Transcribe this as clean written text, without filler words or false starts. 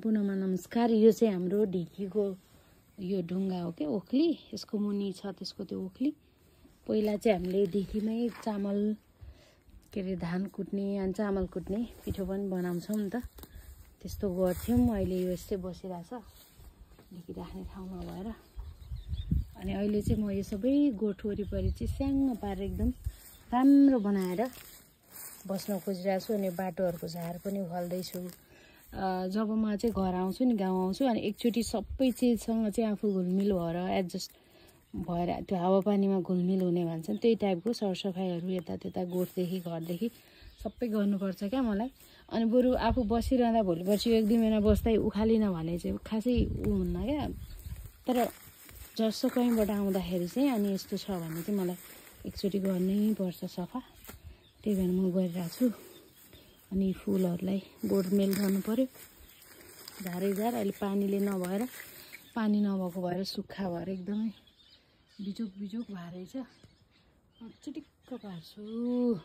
पुनः नमस्कार। यो चाहिँ हाम्रो ढिकीको यो ढुङ्गा हो के ओखली, यसको मुनि छ त्यसको त्यो ओखली। पहिला चाहिँ हामीले ढिकीमै चामल के अरे धान कुट्ने अनि चामल कुट्ने पिठो पनि बनाउँछौँ नि त, त्यस्तो गर्थ्यौँ। अहिले यो यस्तै बसिरहेछ ढिकी राख्ने ठाउँ नभएर। अनि अहिले चाहिँ म यो सबै गोठ वरिपरि चाहिँ स्याङ्ग पारेर एकदम राम्रो बनाएर बस्न खोजिरहेको छु। अनि बाटोहरूको झार पनि उखाल्दैछु। जब म चाहिँ घर आउँछु नि, गाउँ आउँछु, अनि एकचोटि सबै चिजसँग चाहिँ आफू घुलमिल भएर एडजस्ट भएर त्यो हावापानीमा घुलमिल हुने भन्छन् त्यही टाइपको सरसफाइहरू यतात्यता गोठदेखि घरदेखि सबै गर्नुपर्छ क्या मलाई। अनि बरु आफू बसिरहँदा भोलि पर्सि एक दुई महिना बस्दै उखालिन भने चाहिँ खासै हुन्न क्या। तर जसो कहीँबाट आउँदाखेरि चाहिँ अनि यस्तो छ भने चाहिँ मलाई एकचोटि गर्नै पर्छ सफा, त्यही भएर म गरिरहेको छु। अनि फुलहरूलाई गोडमेल गर्नु पर्यो, झारैझार। अहिले पानी नभएको भएर सुक्खा भएर एकदमै बिजोक भएर छ। चिटिक्क पार्छु।